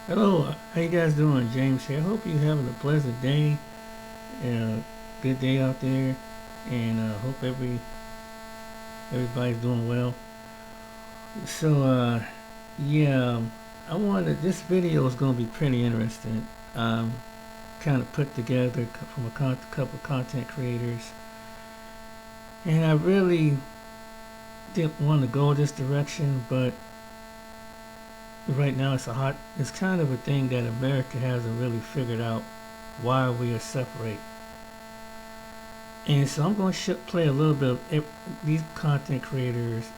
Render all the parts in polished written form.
Hello, how you guys doing? James here. I hope you're having a pleasant day and a good day out there, and hope everybody's doing well. So, yeah, I wanted this video is going to be pretty interesting. Kind of put together from a couple content creators, and I really didn't want to go this direction, but right now it's kind of a thing that America hasn't really figured out why we are separate. And so I'm going to play a little bit of these content creators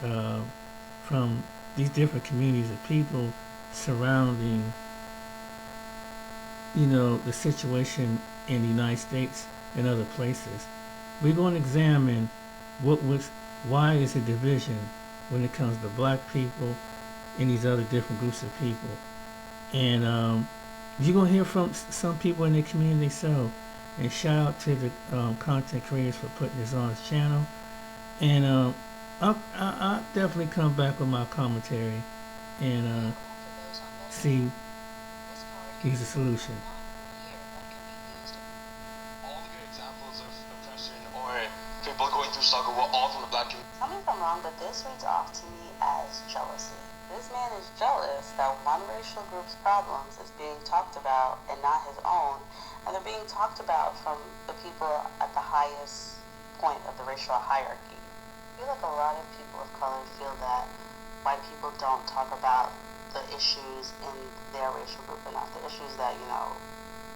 from these different communities of people surrounding, the situation in the United States and other places. We're going to examine why is a division when it comes to black people and these other different groups of people. And you're going to hear from some people in the community. So, and shout out to the content creators for putting this on his channel. And I'll definitely come back with my commentary and see he's a solution. All the good examples of oppression or people going through struggle were all from the black community. Tell me if I'm wrong, but this reads off to me as jealousy. This man is jealous that one racial group's problems is being talked about and not his own, and they're being talked about from the people at the highest point of the racial hierarchy. I feel like a lot of people of color feel that white people don't talk about the issues in their racial group enough, the issues that,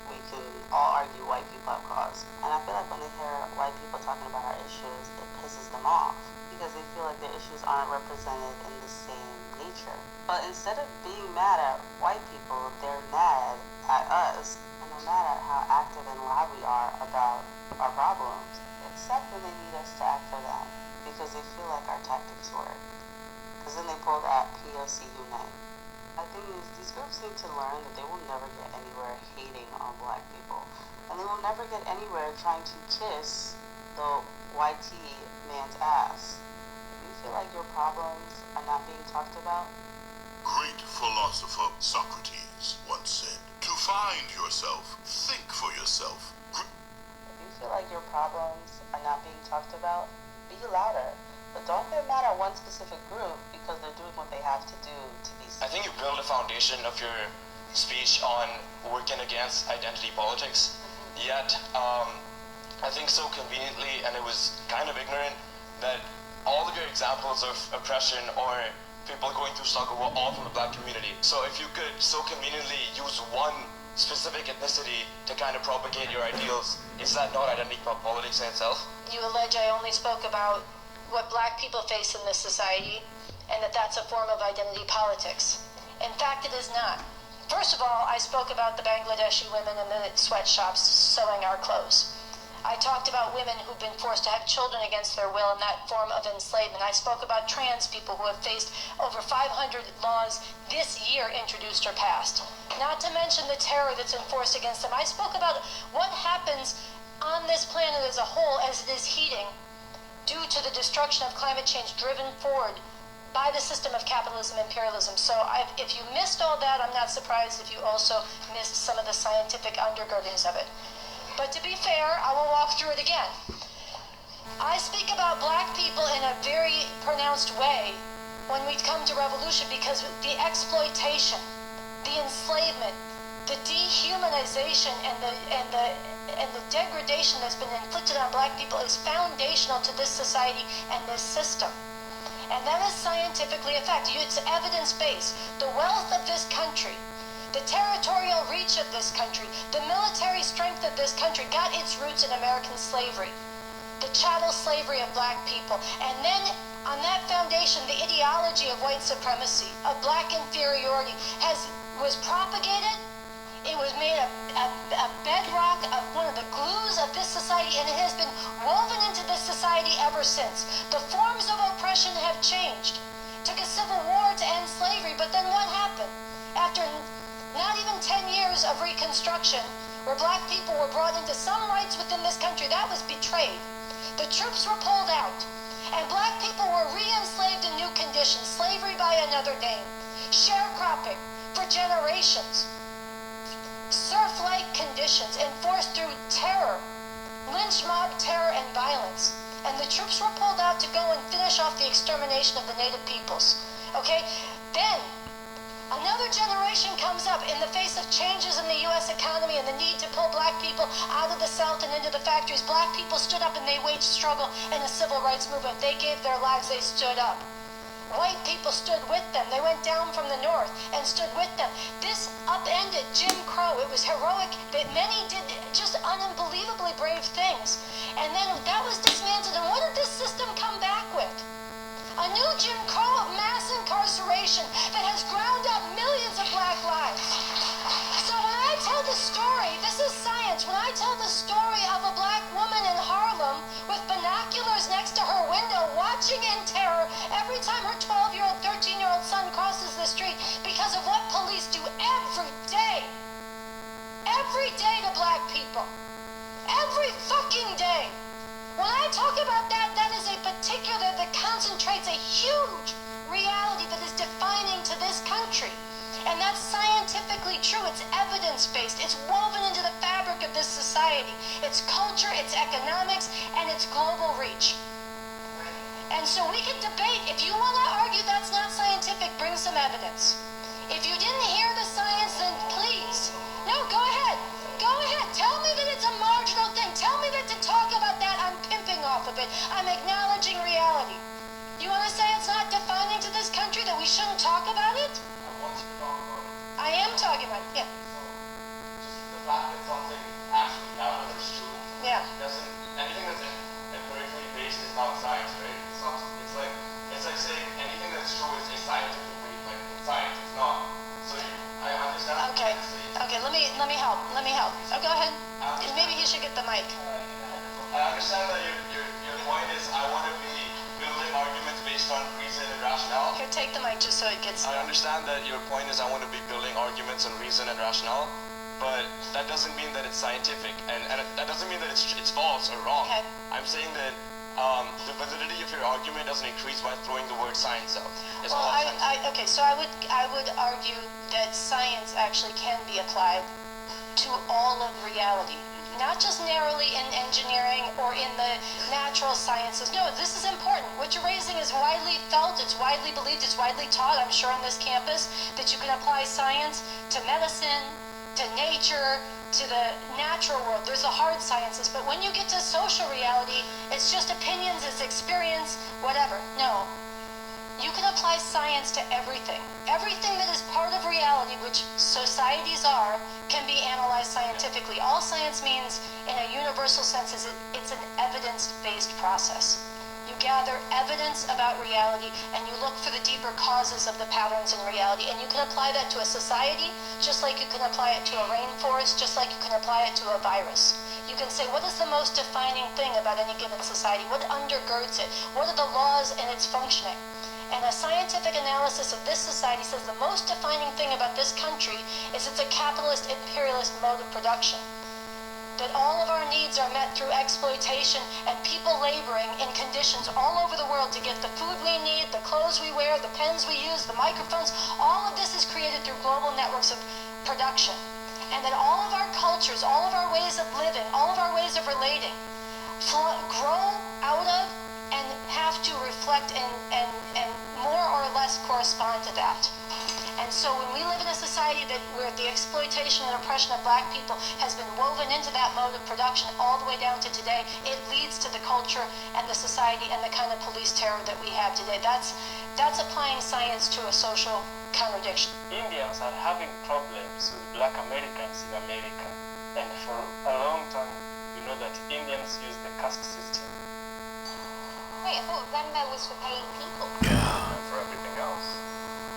we can all argue white people have caused. And I feel like when they hear white people talking about our issues, it pisses them off because they feel like their issues aren't represented in the same nature. But instead of being mad at white people, they're mad at us, and they're mad at how active and loud we are about our problems, except when they need us to act for them because they feel like our tactics work. Because then they pull that POC unite. I think these groups need to learn that they will never get anywhere hating on black people. And they will never get anywhere trying to kiss the YT man's ass. If you feel like your problems are not being talked about, Great philosopher Socrates once said, "To find yourself, think for yourself." if you feel like your problems are not being talked about, be louder. But don't get mad at one specific group because they're doing what they have to do to be I think you build a foundation of your speech on working against identity politics, yet I think so conveniently, and it was kind of ignorant, that all the good examples of oppression or people going through struggle were all from the black community. So if you could so conveniently use one specific ethnicity to kind of propagate your ideals, is that not identity politics in itself? You allege I only spoke about what black people face in this society and that that's a form of identity politics. In fact, it is not. First of all, I spoke about the Bangladeshi women in the sweatshops sewing our clothes. I talked about women who've been forced to have children against their will in that form of enslavement. I spoke about trans people who have faced over 500 laws this year introduced or passed. Not to mention the terror that's enforced against them. I spoke about what happens on this planet as a whole as it is heating due to the destruction of climate change driven forward by the system of capitalism and imperialism. So if you missed all that, I'm not surprised if you also missed some of the scientific undergirdings of it. But to be fair, I will walk through it again. I speak about black people in a very pronounced way when we come to revolution because the exploitation, the enslavement, the dehumanization and the degradation that's been inflicted on black people is foundational to this society and this system. And that is scientifically a fact. It's evidence-based. The wealth of this country, the territorial reach of this country, the military strength of this country got its roots in American slavery, the chattel slavery of black people. And then on that foundation, the ideology of white supremacy, of black inferiority, was propagated. It was made a bedrock of one of the glues of this society, and it has been woven into this society ever since. The forms of oppression have changed. It took a civil war to end slavery, but then what happened? After not even 10 years of Reconstruction, where black people were brought into some rights within this country, that was betrayed. The troops were pulled out, and black people were re-enslaved in new conditions, slavery by another name, sharecropping for generations. serf-like conditions enforced through terror, lynch mob terror and violence. And the troops were pulled out to go and finish off the extermination of the native peoples. Okay? Then, another generation comes up in the face of changes in the U.S. economy and the need to pull black people out of the South and into the factories. Black people stood up and they waged struggle in the civil rights movement. They gave their lives, they stood up. White people stood with them. They went down from the north and stood with them. This upended Jim Crow. It was heroic. That many did just unbelievably brave things. And then that was dismantled. And what did this system come back with? A new Jim Crow of mass incarceration that has ground up millions of black lives. So when I tell the story, this is science. When I tell the story of a black woman in Harlem with binoculars next to her window, watching in terror every time her 12-year-old, 13-year-old son crosses the street because of what police do every day to black people. Every fucking day. When I talk about that, that is a particular that concentrates a huge reality that is defining to this country. And that's scientifically true. It's evidence-based. It's woven into the fabric of this society. It's culture, it's economics, and it's global reach. And so we can debate. If you want to argue that's not scientific, bring some evidence. If you didn't hear the science, then please. No, go ahead. Go ahead. Tell me that it's a marginal thing. Tell me that to talk about that, I'm pimping off of it. I'm acknowledging reality. You want to say it's not defining to this country, that we shouldn't talk about it? I want you to talk about it. I am talking about it, yeah. Just the fact that something actually happened is true. Yeah. Doesn't anything that's empirically based is not science, right? It's like saying anything that's true is a scientific way, like in science, it's not. So I understand. Okay. Okay. Let me help. Oh, go ahead. Maybe he should get the mic. I understand that your point is I want to be building arguments based on reason and rationale. Here, take the mic just so it gets. I understand that your point is I want to be building arguments on reason and rationale, but that doesn't mean that it's scientific, and that doesn't mean that it's false or wrong. Okay. I'm saying that the validity of your argument doesn't increase by throwing the word science out. It's Well, all science. okay. So I would argue that science actually can be applied to all of reality. Not just narrowly in engineering or in the natural sciences. No, this is important. What you're raising is widely felt, it's widely believed, it's widely taught, I'm sure, on this campus, that you can apply science to medicine, to nature, to the natural world. There's the hard sciences, but when you get to social reality, it's just opinions, it's experience, whatever. No. You can apply science to everything. Everything that is part of reality, which societies are, can be analyzed scientifically. All science means, in a universal sense, is it's an evidence-based process. You gather evidence about reality, and you look for the deeper causes of the patterns in reality. And you can apply that to a society, just like you can apply it to a rainforest, just like you can apply it to a virus. You can say, what is the most defining thing about any given society? What undergirds it? What are the laws in its functioning? And a scientific analysis of this society says the most defining thing about this country is it's a capitalist, imperialist mode of production. That all of our needs are met through exploitation and people laboring in conditions all over the world to get the food we need, the clothes we wear, the pens we use, the microphones. All of this is created through global networks of production. And that all of our cultures, all of our ways of living, all of our ways of relating grow out of and have to reflect and more or less correspond to that. And so when we live in a society where the exploitation and oppression of black people has been woven into that mode of production all the way down to today, it leads to the culture and the society and the kind of police terror that we have today. That's applying science to a social contradiction. Indians are having problems with black Americans in America. And for a long time, you know that Indians use the caste system. Wait, I thought Venmo was for paying people. And for everything else.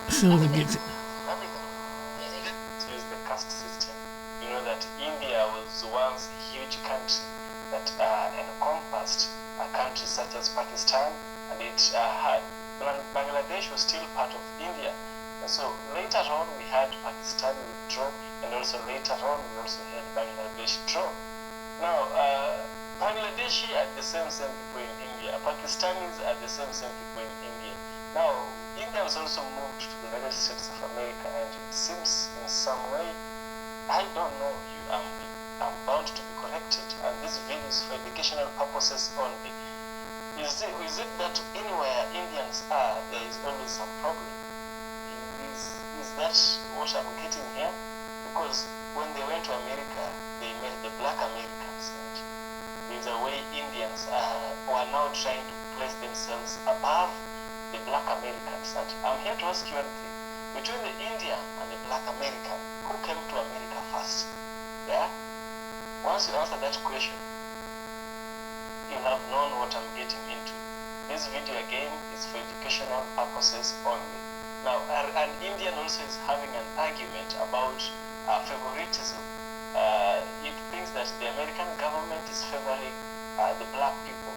As soon as it gets Everything. To use the caste system. You know that India was once a huge country that encompassed countries such as Pakistan, and it had Bangladesh was still part of India. And so later on we had Pakistan withdraw, and also later on we also had Bangladesh draw. Now, Bangladeshi are the same people in India. Pakistanis are the same people in India. Now, India was also moved to the United States of America, and it seems in some way I don't know you. I'm bound to be corrected. And this video is for educational purposes only. Is it that anywhere Indians are, there is always some problem? Is that what I'm getting here? Because when they went to America, they met the black Americans. And there's a way Indians are now trying to place themselves above the black Americans. And I'm here to ask you one thing. Between the Indian and the black American, who came to America first? Yeah? Once you answer that question, you'll have known what I'm getting into. This video again is for educational purposes only. Now, an Indian also is having an argument about favoritism. It thinks that the American government is favoring the black people.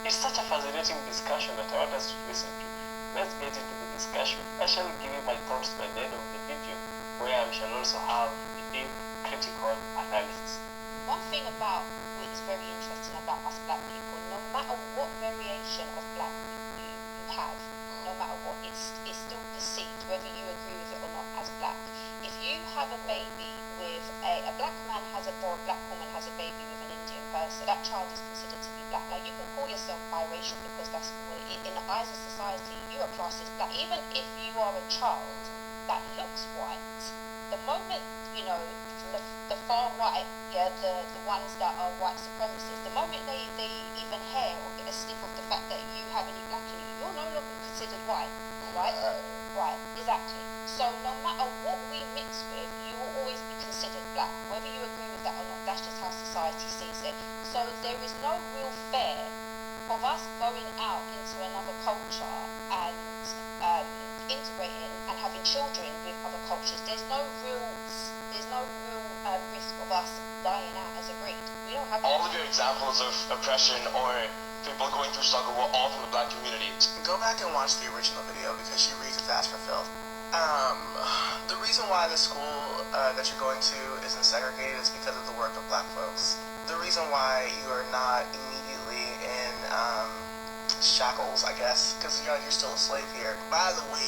It's such a fascinating discussion that I want us to listen to. Let's get into the discussion. I shall give you my thoughts by the end of the video, where we shall also have a deep critical analysis. One thing about what is very interesting about us black people, no matter what variation of black you have, no matter what, it's still perceived, whether you agree with it or not, as black. If you have a baby with a black man or a black woman has a baby with an Indian person, that child is considered to be black. Now you can call yourself biracial because that's what it is. In the eyes of society, you are classed as black. Even if you are a child that looks white, the moment, you know, the far right, the ones that are white supremacists, the moment they even hear or get a sniff of the fact that you have any black in you, you're no longer considered white, right? Right, exactly. So no matter what we mix with, you will always be considered black, whether you agree with that or not. That's just how society sees it. So there is no real fear of us going out into another culture and integrating and having children with other cultures. There's no real risk of us dying out as a breed. We don't have All of your examples of oppression or people going through struggle were all from the black community. Go back and watch the original video because she reads as asked for filth. The reason why the school that you're going to isn't segregated is because of the work of black folks. The reason why you are not immediately in shackles, I guess, because you're still a slave here, by the way,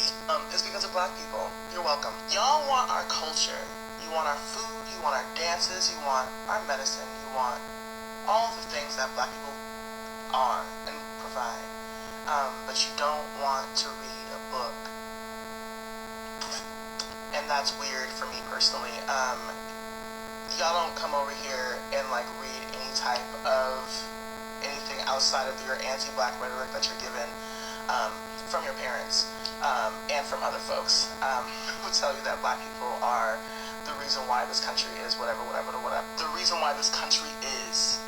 is because of black people. You're welcome. Y'all want our culture. You want our food, you want our dances, you want our medicine, you want all the things that black people are and provide. But you don't want to read a book. And that's weird for me personally. Y'all don't come over here and like read any type of anything outside of your anti-black rhetoric that you're given from your parents and from other folks who tell you that black people are the reason why this country is whatever. The reason why this country is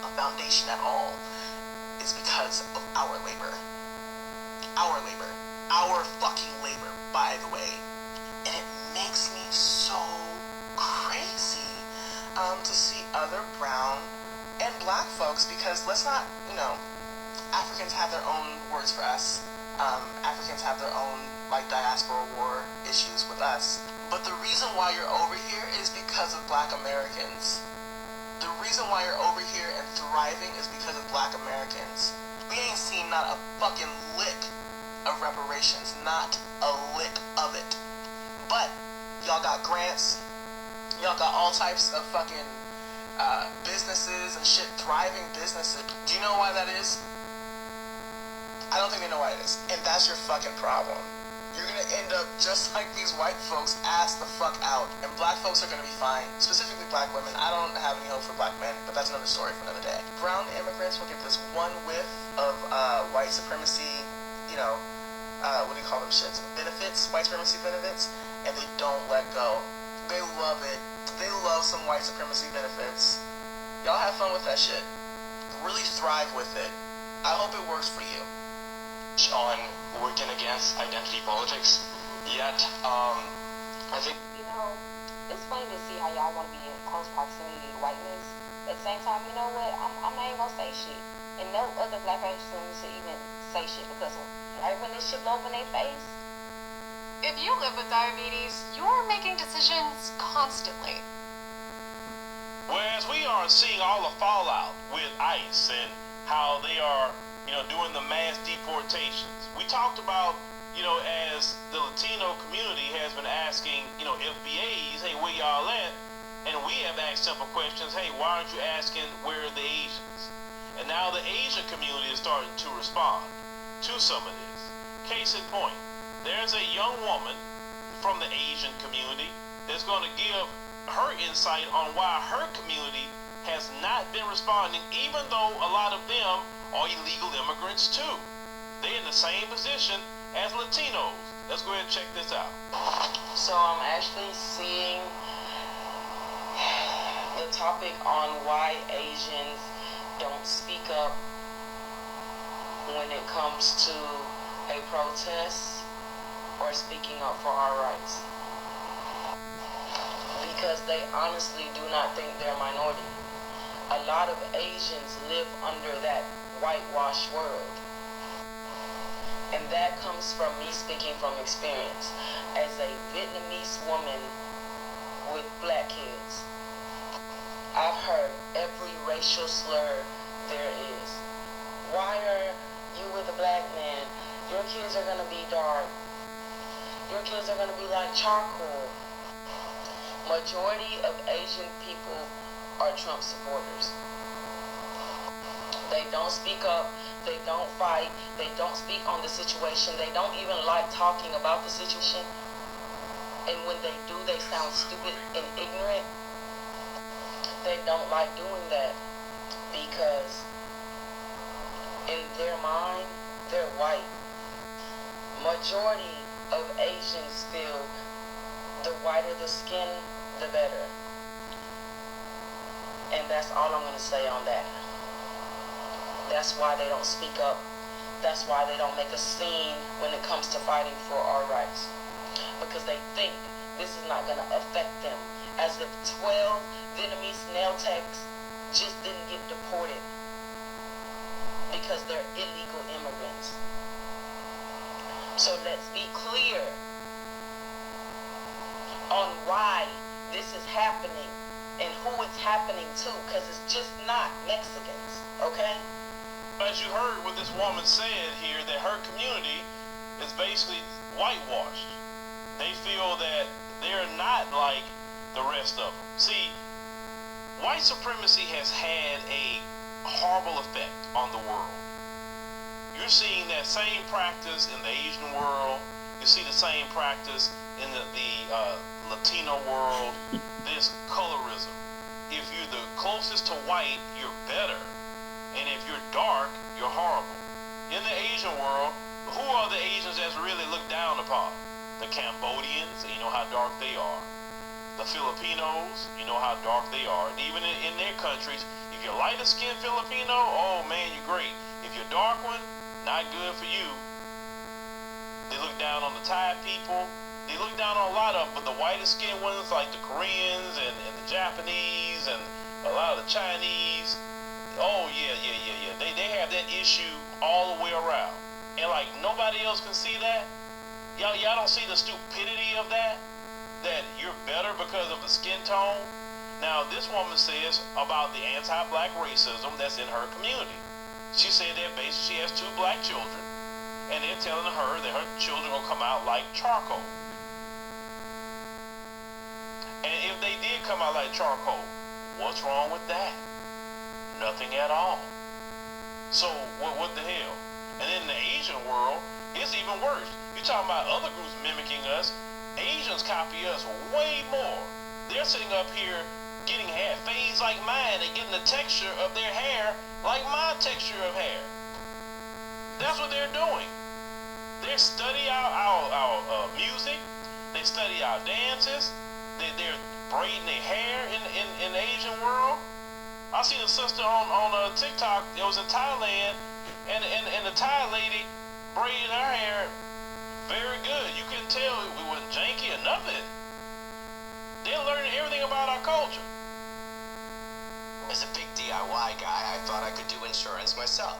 a foundation at all is because of our labor. Our fucking labor, by the way. And it makes me so crazy to see other brown and black folks, because let's not, Africans have their own words for us. Africans have their own like diaspora war issues with us. But the reason why you're over here is because of black Americans. The reason why you're over here and thriving is because of black Americans. We ain't seen not a fucking lick of reparations, not a lick of it. But y'all got grants, y'all got all types of fucking businesses and shit, thriving businesses. Do you know why that is? I don't think they know why it is. And that's your fucking problem. You're gonna end up just like these white folks, ass the fuck out. And black folks are gonna be fine. Specifically black women. I don't have any hope for black men, but that's another story for another day. Brown immigrants will get this one whiff of white supremacy, what do you call them shits? Benefits, white supremacy benefits, and they don't let go. They love it. They love some white supremacy benefits. Y'all have fun with that shit. Really thrive with it. I hope it works for you. On working against identity politics, yet I think It's funny to see how y'all want to be in close proximity to whiteness. At the same time, you know what? I'm not even gonna say shit, and no other black person should even say shit, because right when this shit blow up in their face. If you live with diabetes, you're making decisions constantly. Whereas we are seeing all the fallout with ICE and how they are, doing the mass deportations. We talked about, as the Latino community has been asking, FBAs, hey, where where y'all at, and we have asked simple questions. Hey, why aren't you asking where are the Asians? And now the Asian community is starting to respond to some of this. Case in point, there's a young woman from the Asian community that's going to give her insight on why her community has not been responding, even though a lot of them are illegal immigrants too. They're in the same position as Latinos. Let's go ahead and check this out. So I'm actually seeing the topic on why Asians don't speak up when it comes to a protest or speaking up for our rights. Because they honestly do not think they're a minority. A lot of Asians live under that whitewashed world. And that comes from me speaking from experience. As a Vietnamese woman with black kids, I've heard every racial slur there is. Why are you with a black man? Your kids are gonna be dark. Your kids are gonna be like charcoal. Majority of Asian people are Trump supporters. They don't speak up, they don't fight, they don't speak on the situation, they don't even like talking about the situation. And when they do, they sound stupid and ignorant. They don't like doing that because in their mind, they're white. Majority of Asians feel the whiter the skin, the better. And that's all I'm going to say on that. That's why they don't speak up. That's why they don't make a scene when it comes to fighting for our rights. Because they think this is not going to affect them. As if 12 Vietnamese nail techs just didn't get deported because they're illegal immigrants. So let's be clear on why this is happening and who it's happening to, because it's just not Mexicans, okay? As you heard what this woman said here, that her community is basically whitewashed. They feel that they're not like the rest of them. See, white supremacy has had a horrible effect on the world. You're seeing that same practice in the Asian world. You see the same practice in the Latino world. This colorism. If you're the closest to white, you're better. And if you're dark, you're horrible. In the Asian world, who are the Asians that's really looked down upon? The Cambodians, you know how dark they are. The Filipinos, you know how dark they are. And even in their countries, if you're lighter skinned Filipino, oh man, you're great. If you're dark one, not good for you. They look down on the Thai people. They look down on a lot of them, but the whiter skinned ones like the Koreans and the Japanese and a lot of the Chinese, oh yeah. They have that issue all the way around. And like nobody else can see that. Y'all don't see the stupidity of that? That you're better because of the skin tone? Now, this woman says about the anti-black racism that's in her community. She said that basically she has 2 black children, and they're telling her that her children will come out like charcoal. And if they did come out like charcoal, what's wrong with that? Nothing at all. So, what the hell? And in the Asian world, it's even worse. You're talking about other groups mimicking us. Asians copy us way more. They're sitting up here getting hair fades like mine and getting the texture of their hair like my texture of hair. That's what they're doing. They study our music. They study our dances. They're braiding their hair in the Asian world. I seen a sister on TikTok. It was in Thailand, and the Thai lady braided her hair very good. You couldn't tell it wasn't janky or nothing. They're learning everything about our culture. As a big DIY guy, I thought I could do insurance myself.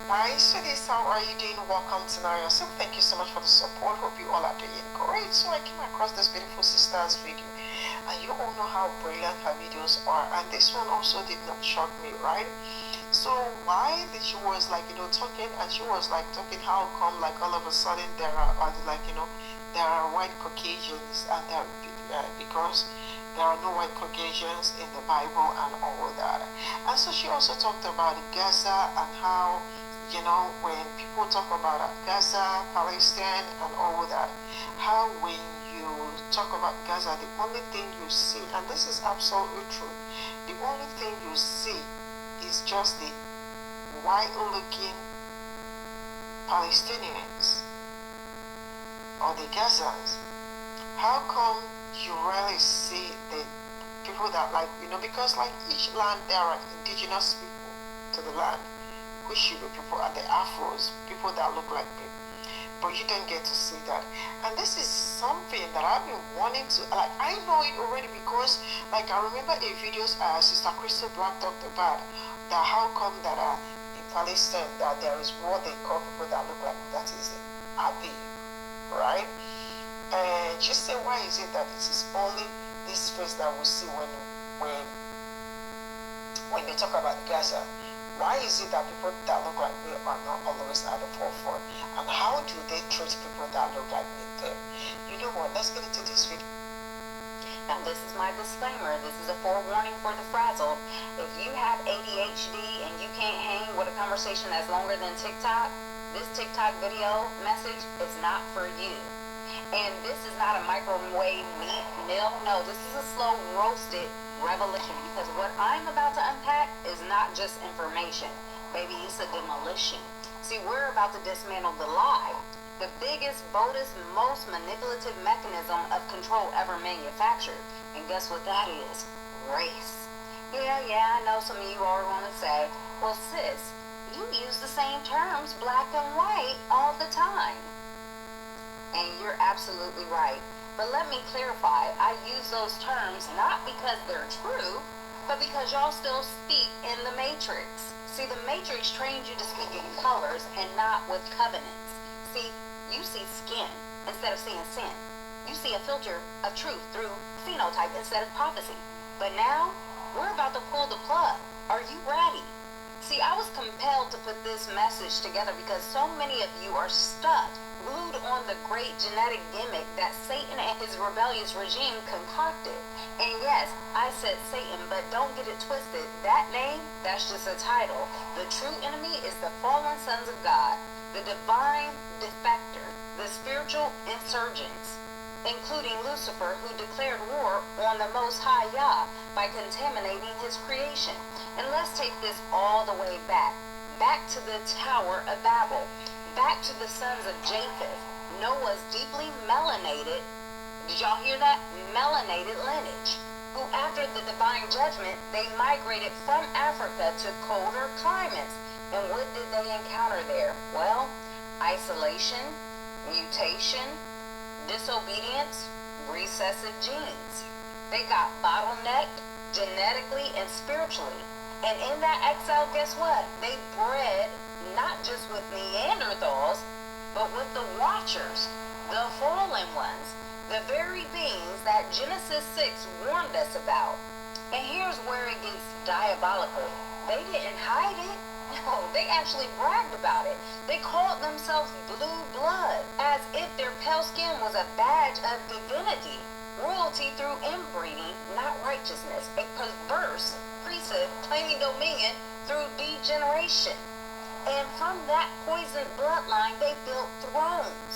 Hi, Sudis, how are you doing? Welcome to Nario. So thank you so much for the support. Hope you all are doing great. So I came across this beautiful sister's video, and you all know how brilliant her videos are, and this one also did not shock me, right? So why did she was like, talking, and she was like talking how come like all of a sudden there are like, there are white Caucasians, and there because there are no white Caucasians in the Bible and all that. And so she also talked about Gaza and how, when people talk about Gaza, Palestine, and all that, how when you talk about Gaza, the only thing you see, and this is absolutely true, the only thing you see is just the white-looking Palestinians or the Gazans. How come you rarely see the people that because like each land there are indigenous people to the land, which should be people are the Afros, people that look like me. But you don't get to see that. And this is something that I've been wanting to, I know it already because, I remember a video Sister Crystal Black talked about, that how come that in Palestine that there is what they call people that look like me, that is Abib, right? And she said, why is it that it is only this face that we see when they talk about Gaza? Why is it that people that look like me are not always at the forefront? And how do they treat people that look like me there? You know what? Let's get into this video. Now this is my disclaimer. This is a forewarning for the frazzled. If you have ADHD and you can't hang with a conversation that's longer than TikTok, this TikTok video message is not for you. And this is not a microwave meal. No, this is a slow roasted revelation, because what I'm about to unpack is not just information. Baby, it's a demolition. See, we're about to dismantle the lie. The biggest, boldest, most manipulative mechanism of control ever manufactured. And guess what that is? Race. Yeah, I know some of you are going to say, well, sis, you use the same terms, black and white, all the time. And you're absolutely right. But let me clarify, I use those terms not because they're true, but because y'all still speak in the Matrix. See, the Matrix trains you to speak in colors and not with covenants. See, you see skin instead of seeing sin. You see a filter of truth through phenotype instead of prophecy. But now, we're about to pull the plug. Are you ready? See, I was compelled to put this message together because so many of you are stuck, glued on the great genetic gimmick that Satan and his rebellious regime concocted. And yes, I said Satan, but don't get it twisted. That name, that's just a title. The true enemy is the fallen sons of God, the divine defector, the spiritual insurgents, including Lucifer, who declared war on the Most High Yah by contaminating his creation. And let's take this all the way back to the Tower of Babel. Back to the sons of Japheth, Noah's deeply melanated, did y'all hear that? Melanated lineage, who after the divine judgment, they migrated from Africa to colder climates. And what did they encounter there? Well, isolation, mutation, disobedience, recessive genes. They got bottlenecked genetically and spiritually. And in that exile, guess what? They bred not just with Neanderthals, but with the Watchers, the fallen ones, the very beings that Genesis 6 warned us about. And here's where it gets diabolical. They didn't hide it. No, they actually bragged about it. They called themselves blue blood, as if their pale skin was a badge of divinity. Royalty through inbreeding, not righteousness. A perverse priesthood claiming dominion through degeneration. And from that poisoned bloodline, they built thrones.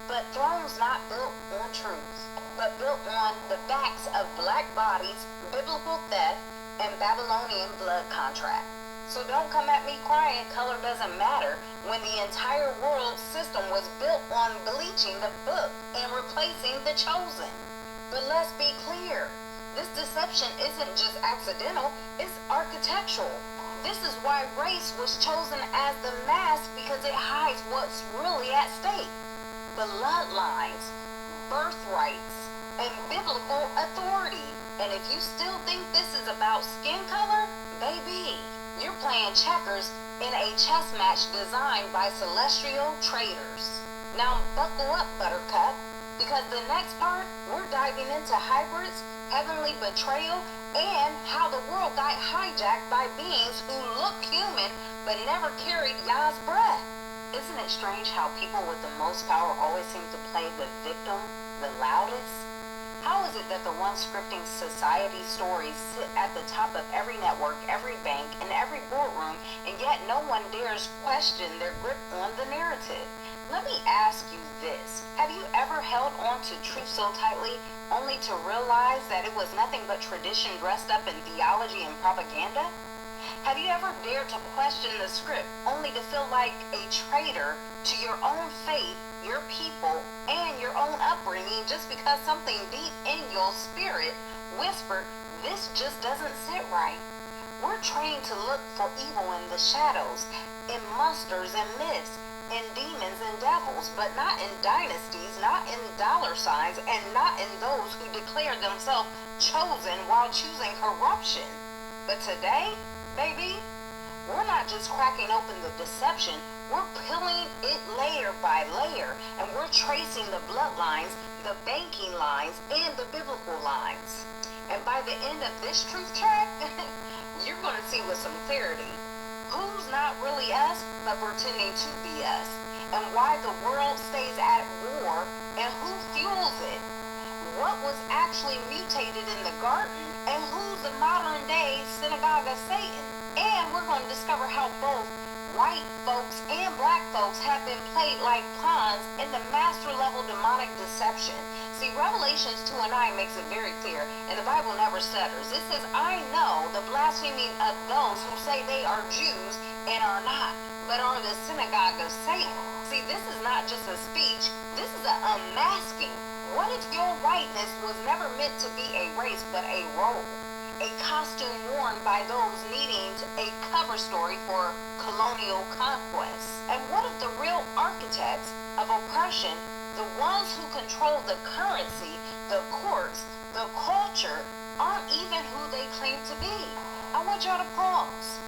But thrones not built on truth, but built on the backs of black bodies, biblical theft, and Babylonian blood contract. So don't come at me crying color doesn't matter when the entire world system was built on bleaching the book and replacing the chosen. But let's be clear, this deception isn't just accidental, it's architectural. This is why race was chosen as the mask, because it hides what's really at stake. Bloodlines, birthrights, and biblical authority. And if you still think this is about skin color, baby, you're playing checkers in a chess match designed by celestial traitors. Now buckle up, Buttercup, because the next part, we're diving into hybrids, heavenly betrayal, and how the world got hijacked by beings who look human but never carried Yah's breath. Isn't it strange how people with the most power always seem to play the victim the loudest? How is it that the ones scripting society stories sit at the top of every network, every bank, and every boardroom, and yet no one dares question their grip on the narrative? Let me ask you this. Have you ever held on to truth so tightly only to realize that it was nothing but tradition dressed up in theology and propaganda? Have you ever dared to question the script only to feel like a traitor to your own faith, your people, and your own upbringing just because something deep in your spirit whispered, this just doesn't sit right? We're trained to look for evil in the shadows, in monsters and myths, in demons and devils, but not in dynasties, not in dollar signs, and not in those who declare themselves chosen while choosing corruption. But today, baby, we're not just cracking open the deception, we're peeling it layer by layer, and we're tracing the bloodlines, the banking lines, and the biblical lines. And by the end of this truth track, you're going to see with some clarity who's not really us, but pretending to be us, and why the world stays at war, and who fuels it. What was actually mutated in the garden, and who's the modern day synagogue of Satan. And we're going to discover how both white folks and black folks have been played like pawns in the master level demonic deception. See, Revelations 2 and 9 makes it very clear, and the Bible never stutters. It says, I know the blasphemy of those who say they are Jews and are not, but are the synagogue of Satan. See, this is not just a speech, this is an unmasking. What if your whiteness was never meant to be a race, but a role? A costume worn by those needing a cover story for colonial conquest? And what if the real architects of oppression, the ones who control the currency, the courts, the culture, aren't even who they claim to be? I want y'all to pause.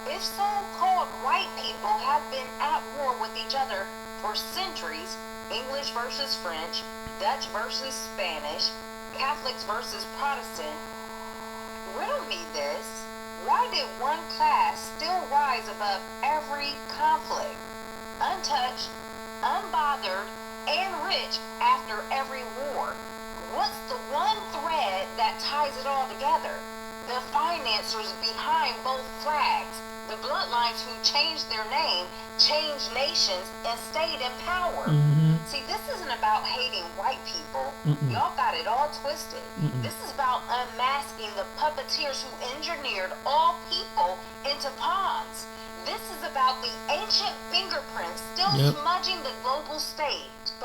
If so-called white people have been at war with each other for centuries, English versus French, Dutch versus Spanish, Catholics versus Protestant, riddle me this. Why did one class still rise above every conflict, untouched, unbothered, and rich after every war? What's the one thread that ties it all together? The financiers behind both flags, the bloodlines who changed their name, changed nations, and stayed in power. See, this isn't about hating white people. Y'all got it all twisted. This is about unmasking the puppeteers who engineered all people into pawns. This is about the ancient fingerprints still smudging the global stage.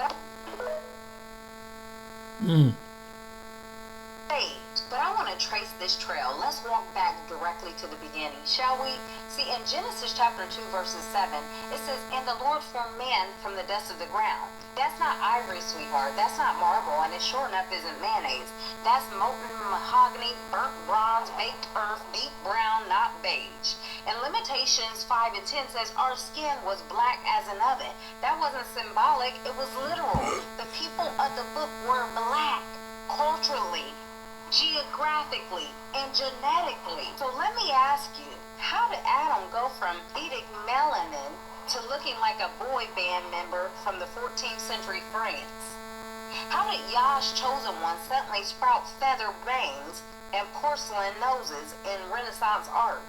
But I want to trace this trail. Let's walk back directly to the beginning, shall we? See, in Genesis chapter 2, verses 7, it says, and the Lord formed man from the dust of the ground. That's not ivory, sweetheart. That's not marble, and it sure enough isn't mayonnaise. That's molten mahogany, burnt bronze, baked earth, deep brown, not beige. And Lamentations 5 and 10 says, our skin was black as an oven. That wasn't symbolic, it was literal. The people of the book were black, culturally, geographically, and genetically. So let me ask you, how did Adam go from Vedic melanin to looking like a boy band member from the 14th century France? How did Yah's chosen one suddenly sprout feather bangs and porcelain noses in Renaissance art?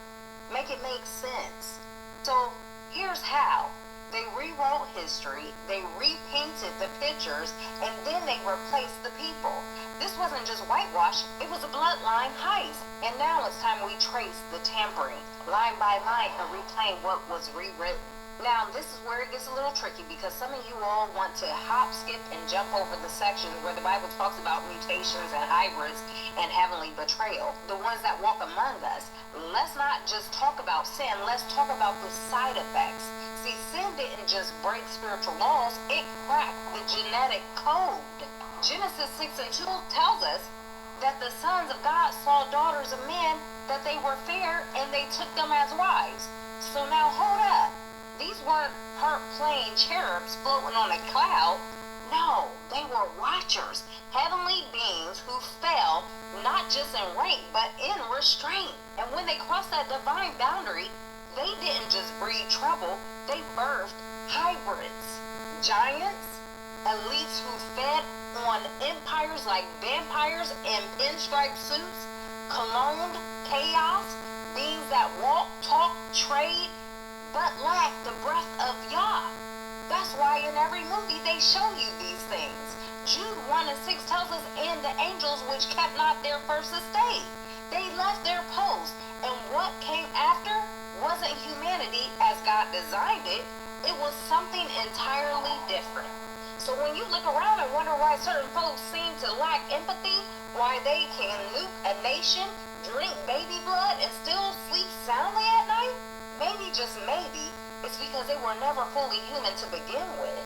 Make it make sense. So here's how. They rewrote history, they repainted the pictures, and then they replaced the people. This wasn't just whitewash, it was a bloodline heist. And now it's time we trace the tampering, line by line, and reclaim what was rewritten. Now, this is where it gets a little tricky because some of you all want to hop, skip, and jump over the sections where the Bible talks about mutations and hybrids and heavenly betrayal, the ones that walk among us. Let's not just talk about sin, let's talk about the side effects. See, sin didn't just break spiritual laws, it cracked the genetic code. Genesis 6 and 2 tells us that the sons of God saw daughters of men, that they were fair, and they took them as wives. So now hold up. These weren't part-playing cherubs floating on a cloud. No, they were watchers, heavenly beings who fell not just in rank, but in restraint. And when they crossed that divine boundary, they didn't just breed trouble, they birthed hybrids, giants, elites who fed on empires like vampires in pinstripe suits, cloned chaos, beings that walk, talk, trade, but lack the breath of Yah. That's why in every movie they show you these things. Jude 1:6 tells us, and the angels which kept not their first estate. They left their post, and what came after wasn't humanity as God designed it. It was something entirely different. So when you look around and wonder why certain folks seem to lack empathy, why they can nuke a nation, drink baby blood, and still sleep soundly at night, maybe, just maybe, it's because they were never fully human to begin with.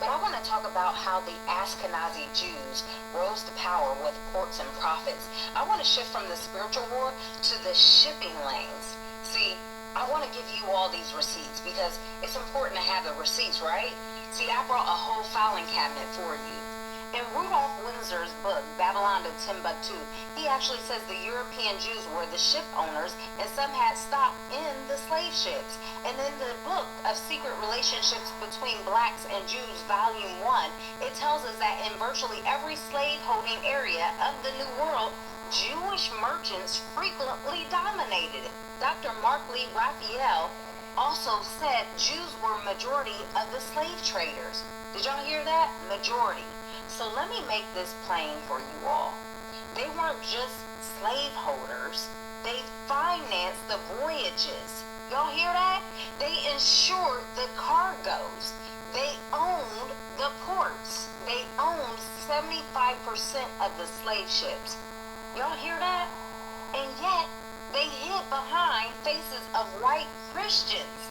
But I want to talk about how the Ashkenazi Jews rose to power with courts and prophets. I want to shift from the spiritual war to the shipping lanes. See, I want to give you all these receipts because it's important to have the receipts, right? See, I brought a whole filing cabinet for you. In Rudolph Windsor's book, Babylon to Timbuktu, he actually says the European Jews were the ship owners and some had stock in the slave ships. And in the book of Secret Relationships Between Blacks and Jews, Volume 1, it tells us that in virtually every slave-holding area of the New World, Jewish merchants frequently dominated it. Dr. Mark Lee Raphael also said Jews were majority of the slave traders. Did y'all hear that? Majority. So let me make this plain for you all. They weren't just slave holders. They financed the voyages. Y'all hear that? They insured the cargoes. They owned the ports. They owned 75% of the slave ships. Y'all hear that? And yet, they hid behind faces of white Christians.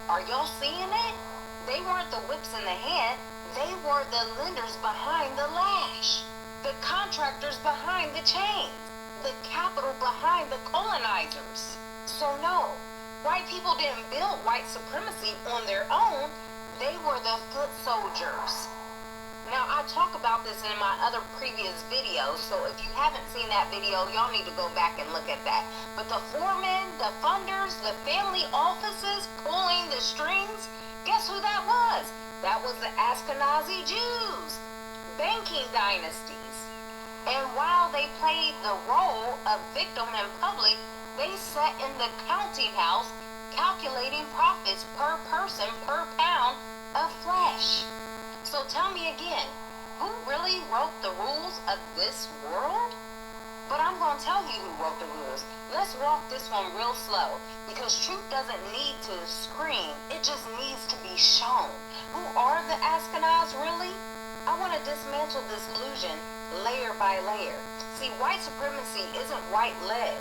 Are y'all seeing it? They weren't the whips in the hand. They were the lenders behind the lash, the contractors behind the chains, the capital behind the colonizers. So no, white people didn't build white supremacy on their own. They were the foot soldiers. Now, I talk about this in my other previous videos, so if you haven't seen that video, y'all need to go back and look at that. But the foremen, the funders, the family offices pulling the strings, guess who that was? That was the Ashkenazi Jews, banking dynasties. And while they played the role of victim in public, they sat in the counting house calculating profits per person per pound of flesh. So tell me again, who really wrote the rules of this world? But I'm going to tell you who wrote the rules. Let's walk this one real slow, because truth doesn't need to scream, it just needs to be shown. Who are the Ashkenaz really? I want to dismantle this illusion layer by layer. See, white supremacy isn't white led,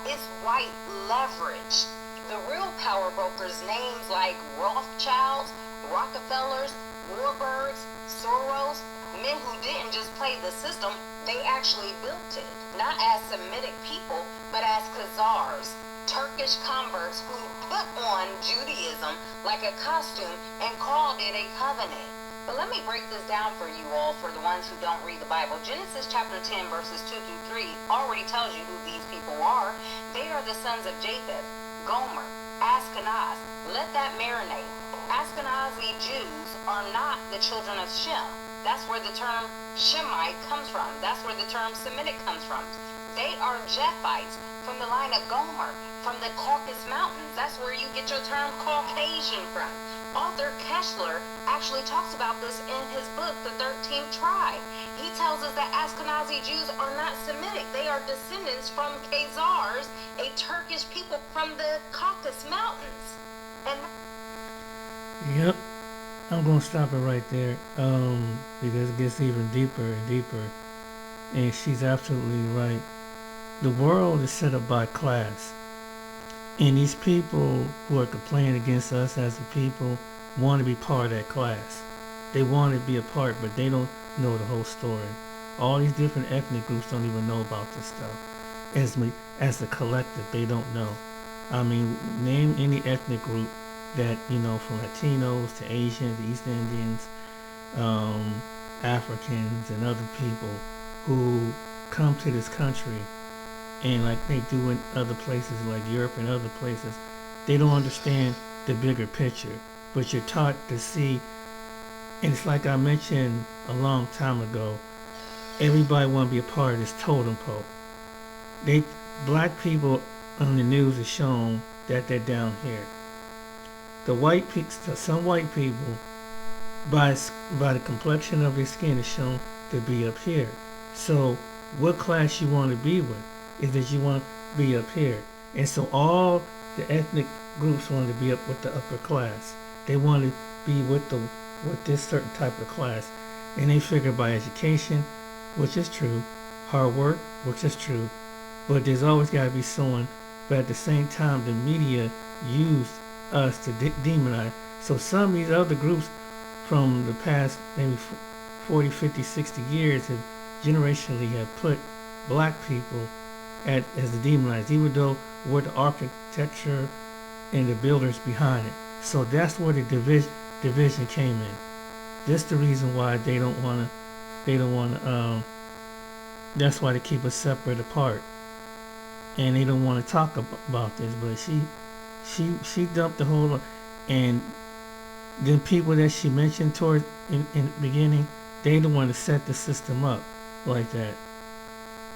it's white leverage. The real power brokers, names like Rothschilds, Rockefellers, Warburgs, Soros, men who didn't just play the system, they actually built it. Not as Semitic people, but as Khazars, Turkish converts who put on Judaism like a costume and called it a covenant. But let me break this down for you all, for the ones who don't read the Bible. Genesis chapter 10 verses 2 through 3 already tells you who these people are. They are the sons of Japheth, Gomer, Ashkenaz. Let that marinate. Ashkenazi Jews are not the children of Shem. That's where the term Shemite comes from. That's where the term Semitic comes from. They are Japhites from the line of Gomer, from the Caucasus Mountains. That's where you get your term Caucasian from. Author Kessler actually talks about this in his book, The 13th Tribe. He tells us that Ashkenazi Jews are not Semitic. They are descendants from Khazars, a Turkish people from the Caucasus Mountains. And Yep, I'm gonna stop it right there, because it gets even deeper and deeper, and she's absolutely right. The world is set up by class, and these people who are complaining against us as a people want to be part of that class. They want to be a part, but they don't know the whole story. All these different ethnic groups don't even know about this stuff. As a collective, they don't know. I mean, name any ethnic group that, from Latinos to Asians, East Indians, Africans, and other people who come to this country and like they do in other places like Europe and other places. They don't understand the bigger picture, but you're taught to see. And it's like I mentioned a long time ago, everybody want to be a part of this totem pole. Black people on the news is shown that they're down here. Some white people, by the complexion of their skin, is shown to be up here. So what class you want to be with is that you want to be up here. And so all the ethnic groups want to be up with the upper class. They want to be with this certain type of class. And they figure by education, which is true, hard work, which is true, but there's always got to be someone. But at the same time, the media used us to demonize. So some of these other groups from the past maybe 40, 50, 60 years have generationally have put black people as the demonized, even though we're the architecture and the builders behind it. So that's where the division came in. That's the reason why they don't want to, that's why they keep us separate apart. And they don't want to talk about this, but she dumped the whole, and the people that she mentioned towards in the beginning, they the one to set the system up like that.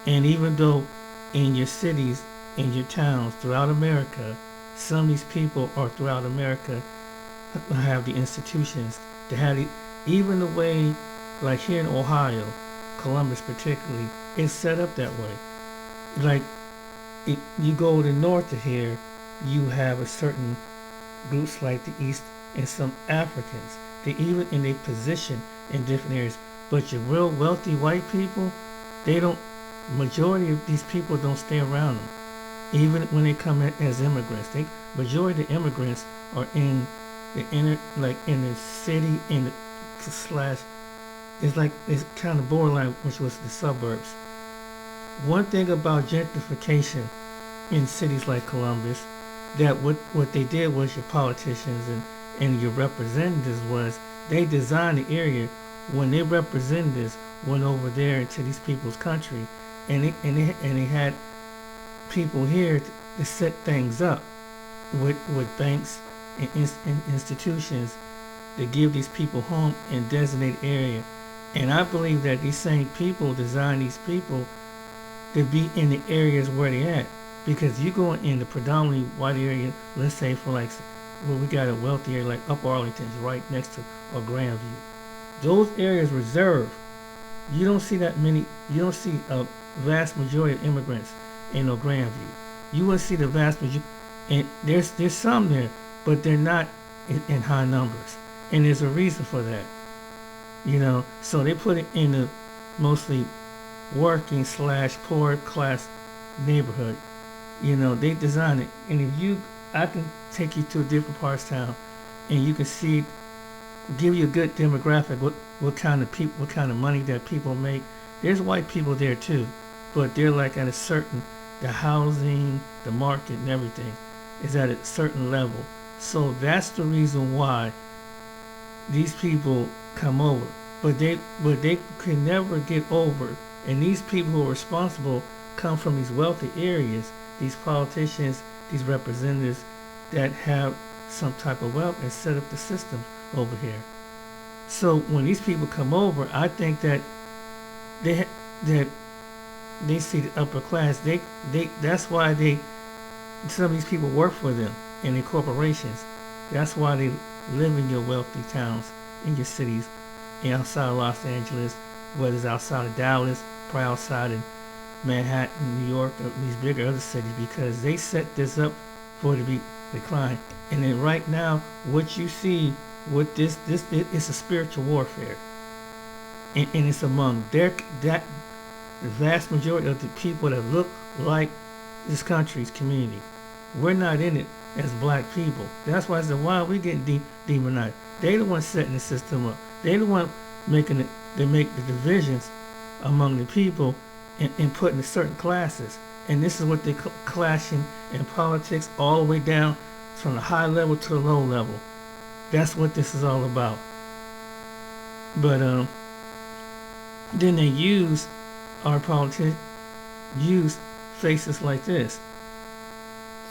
And even though in your cities, in your towns throughout America, some of these people are throughout America have the institutions to have it, even the way, like here in Ohio, Columbus particularly, it's set up that way. Like you go to north of here, you have a certain groups like the East and some Africans. They even in their position in different areas. But your real wealthy white people, majority of these people don't stay around them. Even when they come as immigrants, majority of the immigrants are in the inner, like in the city, it's kind of borderline, which was the suburbs. One thing about gentrification in cities like Columbus, that what they did was your politicians and your representatives was they designed the area when their representatives went over there into these people's country, and they had people here to set things up with banks and institutions to give these people home in designated area. And I believe that these same people design these people to be in the areas where they at. Because you go in the predominantly white area, let's say for like, well, we got a wealthy area like Upper Arlington is right next to or Grandview. Those areas reserved. You don't see that many, you don't see a vast majority of immigrants in Grandview. You will see the vast majority, and there's some there, but they're not in high numbers. And there's a reason for that. So they put it in the mostly working / poor class neighborhood. They designed it. And I can take you to a different parts of town and you can see, give you a good demographic, what kind of people, what kind of money that people make. There's white people there too, but they're like at a certain, the housing, the market and everything is at a certain level. So that's the reason why these people come over. But they can never get over. And these people who are responsible come from these wealthy areas, these politicians, these representatives that have some type of wealth and set up the system over here. So when these people come over, I think that they see the upper class. That's why some of these people work for them in their corporations. That's why they live in your wealthy towns, in your cities, and outside of Los Angeles, whether it's outside of Dallas, probably outside in Manhattan, New York, or these bigger other cities, because they set this up for it to be declined. And then right now, what you see with this it's a spiritual warfare, and it's among the vast majority of the people that look like this country's community. We're not in it as black people. That's why I said, why are we getting demonized? They the ones setting the system up. They the one making it. They make the divisions among the people and putting in certain classes. And this is what they clashing in politics all the way down from the high level to the low level. That's what this is all about. But then they use our politics, use faces like this.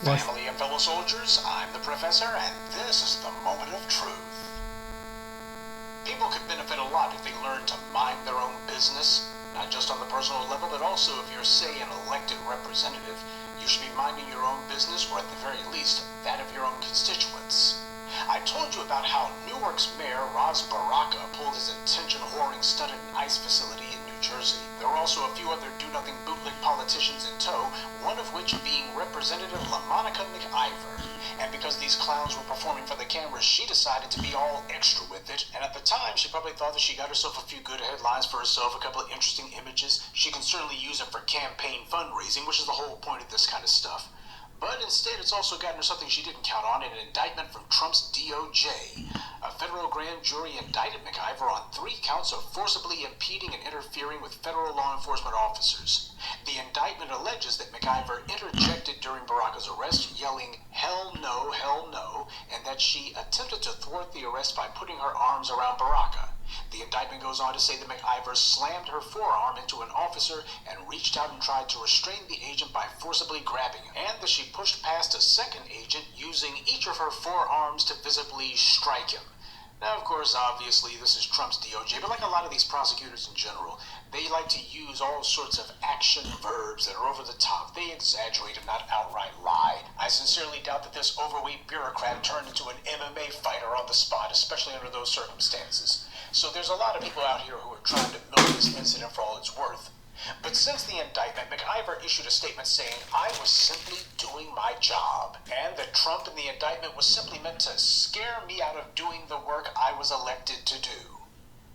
Watch. Family and fellow soldiers, I'm the Professor, and this is the moment of truth. People could benefit a lot if they learn to mind their own business, not just on the personal level, but also if you're, say, an elected representative, you should be minding your own business, or at the very least, that of your own constituents. I told you about how Newark's mayor, Ras Baraka, pulled his attention-whoring stunt at an ICE facility in New Jersey. There were also a few other do-nothing bootleg politicians in tow, one of which being Representative LaMonica McIver. And because these clowns were performing for the cameras, she decided to be all extra with it. And at the time, she probably thought that she got herself a few good headlines for herself, a couple of interesting images. She can certainly use them for campaign fundraising, which is the whole point of this kind of stuff. But instead, it's also gotten her something she didn't count on, an indictment from Trump's DOJ. A federal grand jury indicted McIver on 3 counts of forcibly impeding and interfering with federal law enforcement officers. The indictment alleges that McIver interjected during Baraka's arrest, yelling, "Hell no," and that she attempted to thwart the arrest by putting her arms around Baraka. The indictment goes on to say that McIver slammed her forearm into an officer and reached out and tried to restrain the agent by forcibly grabbing him, and that she pushed past a second agent using each of her forearms to visibly strike him. Now, of course, obviously, this is Trump's DOJ, but like a lot of these prosecutors in general, they like to use all sorts of action verbs that are over the top. They exaggerate and not outright lie. I sincerely doubt that this overweight bureaucrat turned into an MMA fighter on the spot, especially under those circumstances. So there's a lot of people out here who are trying to milk this incident for all it's worth. But since the indictment, McIver issued a statement saying, "I was simply doing my job," and that Trump in the indictment was simply meant to scare me out of doing the work I was elected to do.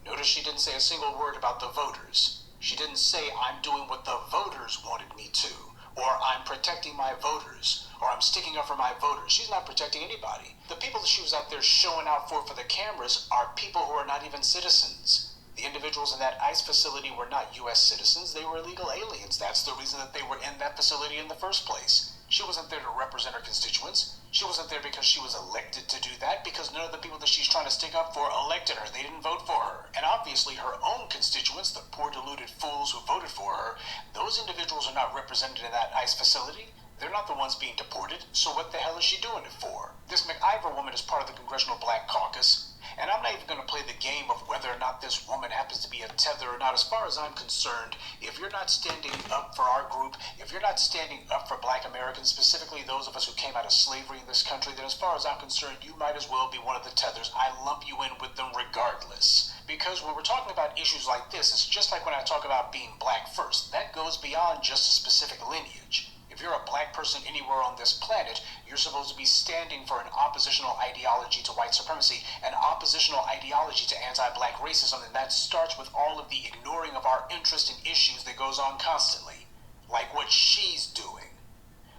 Notice she didn't say a single word about the voters. She didn't say, "I'm doing what the voters wanted me to," or "I'm protecting my voters," or "I'm sticking up for my voters." She's not protecting anybody. The people that she was out there showing out for the cameras are people who are not even citizens. The individuals in that ICE facility were not U.S. citizens. They were illegal aliens. That's the reason that they were in that facility in the first place. She wasn't there to represent her constituents. She wasn't there because she was elected to do that, because none of the people that she's trying to stick up for elected her. They didn't vote for her. And obviously her own constituents, the poor deluded fools who voted for her, those individuals are not represented in that ICE facility. They're not the ones being deported, so what the hell is she doing it for? This McIver woman is part of the Congressional Black Caucus, and I'm not even going to play the game of whether or not this woman happens to be a tether or not. As far as I'm concerned, if you're not standing up for our group, if you're not standing up for Black Americans, specifically those of us who came out of slavery in this country, then as far as I'm concerned, you might as well be one of the tethers. I lump you in with them regardless. Because when we're talking about issues like this, it's just like when I talk about being black first. That goes beyond just a specific lineage. If you're a black person anywhere on this planet, you're supposed to be standing for an oppositional ideology to white supremacy, an oppositional ideology to anti-black racism, and that starts with all of the ignoring of our interest in issues that goes on constantly, like what she's doing.